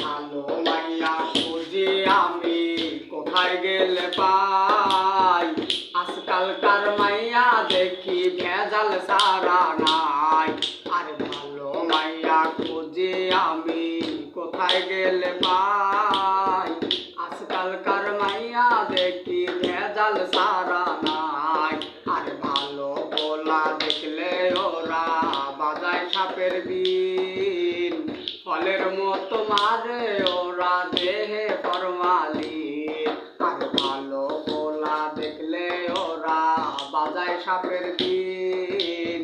ভালো মাইয়া খুঁজি আমি কোথায় গেলে পাই, আজকালকার মাইয়া দেখি ভেজাল সারা নাই। আরে ভালো মাইয়া খুঁজি আমি কোথায় গেলে পাই, আজকালকার মাইয়া দেখি ভেজাল সারা নাই। আরে ভালো পোলা দেখলে ওরা বাজায় সাপের বিন, ফলের মতো মারে ওরা দেহে ফরমালিন। আর ভালো পোলা দেখলে ওরা বাজায় সাপের বিন,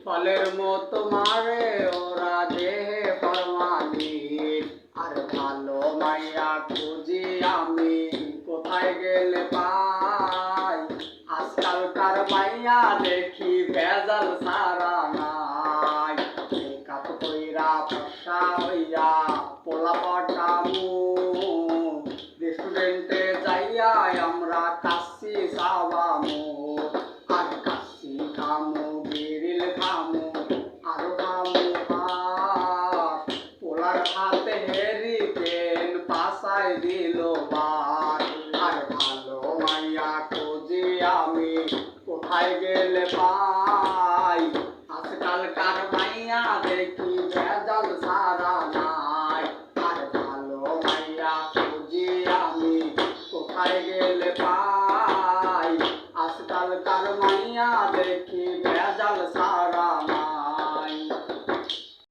ফলের মতো মারে ওরা দেহে ফরমালিন। আর ভালো মাইয়া খুঁজি আমি কোথায় গেলে পাই, আজকালকার মাইয়া দেখি ভেজাল সারা নাই। মেকআপ কইরা ফর্সা হইয়া পোলা পটামু, রেস্টুরেন্টে যাইয়া আমরা কাচ্চি চাওয়ামু। আর কাচ্চি খামু, গ্রিল খামু, আরো খামু ভাত। পোলার হাতে হেরিকেন পাশায় দিল ভাত। আর ভালো মাইয়া খুঁজি আমি কোথায় গেলে পাই, আজকালকার মাইয়া দেখি ভেজাল সারা নাই। আর ভালো মাইয়া খুঁজি আমি কোথায় গেলে পাই, আজকালকার মাইয়া দেখি ভেজাল সারা